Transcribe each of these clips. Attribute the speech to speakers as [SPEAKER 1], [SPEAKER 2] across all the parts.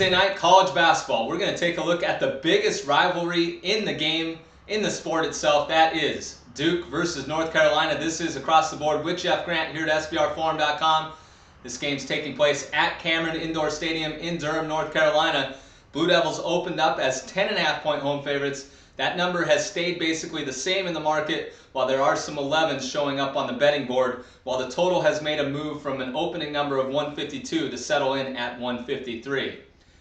[SPEAKER 1] Thursday night college basketball. We're going to take a look at the biggest rivalry in the game, in the sport itself. That is Duke versus North Carolina. This is Across the Board with Jeff Grant here at SBRforum.com. This game's taking place at Cameron Indoor Stadium in Durham, North Carolina. Blue Devils opened up as 10.5-point home favorites. That number has stayed basically the same in the market, while there are some 11s showing up on the betting board, while the total has made a move from an opening number of 152 to settle in at 153.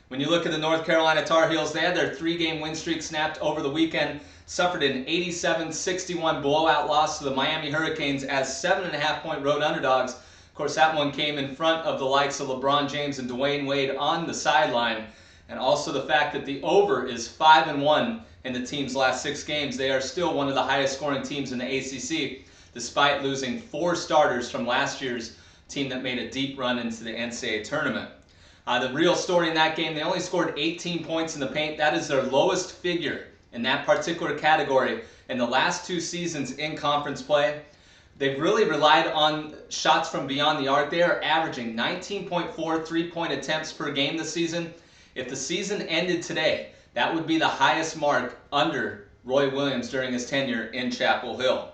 [SPEAKER 1] When you look at the North Carolina Tar Heels, they had their 3-game win streak snapped over the weekend, suffered an 87-61 blowout loss to the Miami Hurricanes as 7.5-point road underdogs. Of course, that one came in front of the likes of LeBron James and Dwayne Wade on the sideline, and also the fact that the over is 5-1 in the team's last 6 games. They are still one of the highest scoring teams in the ACC, despite losing 4 starters from last year's team that made a deep run into the NCAA tournament. The real story in that game, they only scored 18 points in the paint. That is their lowest figure in that particular category in the last 2 seasons in conference play. They've really relied on shots from beyond the arc. They are averaging 19.4 3-point attempts per game this season. If the season ended today, that would be the highest mark under Roy Williams during his tenure in Chapel Hill.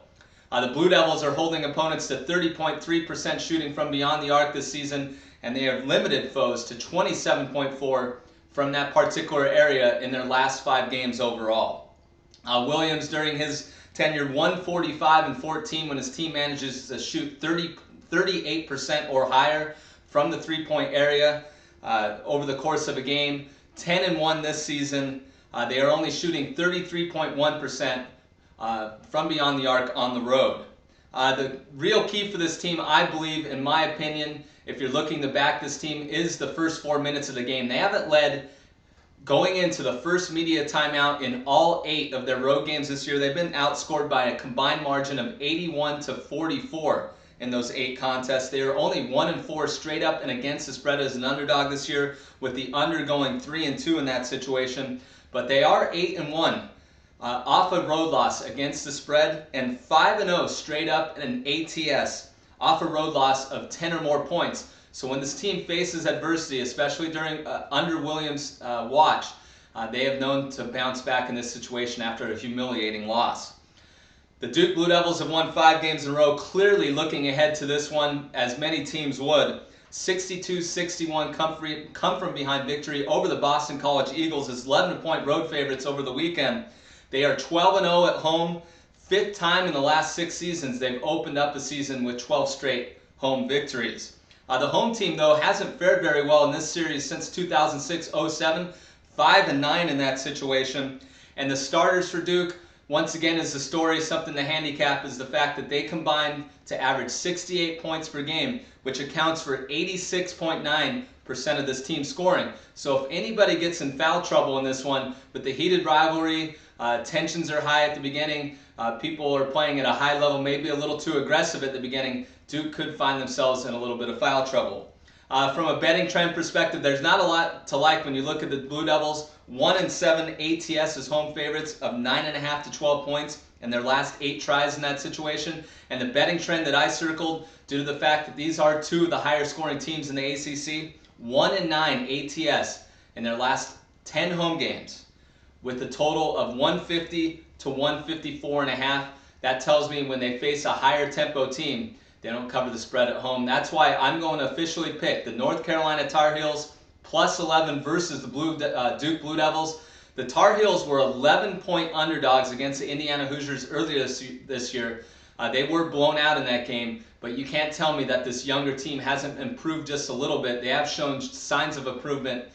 [SPEAKER 1] The Blue Devils are holding opponents to 30.3% shooting from beyond the arc this season, and they have limited foes to 27.4% from that particular area in their last 5 games overall. Williams, during his tenure, 145-14 when his team manages to shoot 38% or higher from the 3-point area over the course of a game. 10-1 this season. They are only shooting 33.1% from beyond the arc on the road. The real key for this team, I believe, in my opinion, if you're looking to back this team, is the first 4 minutes of the game. They haven't led going into the first media timeout in all 8 of their road games this year. They've been outscored by a combined margin of 81-44 in those 8 contests. They are only 1-4 straight up and against the spread as an underdog this year, with the under going 3-2 in that situation. But they are 8-1 off a road loss against the spread, and 5-0 straight up in an ATS off a road loss of 10 or more points. So when this team faces adversity, especially during under Williams' watch, they have known to bounce back in this situation after a humiliating loss. The Duke Blue Devils have won 5 games in a row, clearly looking ahead to this one, as many teams would. 62-61 come from behind victory over the Boston College Eagles as 11-point road favorites over the weekend. They are 12-0 at home. 5th time in the last 6 seasons they've opened up the season with 12 straight home victories. The home team, though, hasn't fared very well in this series since 2006-07, 5-9 in that situation. And the starters for Duke, once again, is the story. Something to handicap is the fact that they combined to average 68 points per game, which accounts for 86.9% of this team's scoring. So if anybody gets in foul trouble in this one, with the heated rivalry, tensions are high at the beginning, people are playing at a high level, maybe a little too aggressive at the beginning, Duke could find themselves in a little bit of foul trouble. From a betting trend perspective, there's not a lot to like when you look at the Blue Devils. 1-7 ATS as home favorites of 9.5 to 12 points in their last 8 tries in that situation. And the betting trend that I circled, due to the fact that these are 2 of the higher scoring teams in the ACC, 1-9 ATS in their last 10 home games, with a total of 150 to 154.5. That tells me when they face a higher tempo team, they don't cover the spread at home. That's why I'm going to officially pick the North Carolina Tar Heels plus 11 versus the Duke Blue Devils. The Tar Heels were 11-point underdogs against the Indiana Hoosiers earlier this year. They were blown out in that game, but you can't tell me that this younger team hasn't improved just a little bit. They have shown signs of improvement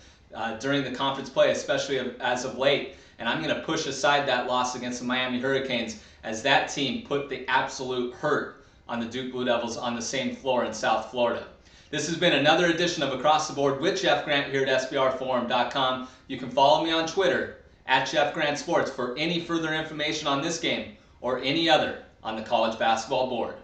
[SPEAKER 1] during the conference play, especially as of late. And I'm going to push aside that loss against the Miami Hurricanes, as that team put the absolute hurt on the Duke Blue Devils on the same floor in South Florida. This has been another edition of Across the Board with Jeff Grant here at SBRforum.com. You can follow me on Twitter at Jeff Grant Sports for any further information on this game or any other on the college basketball board.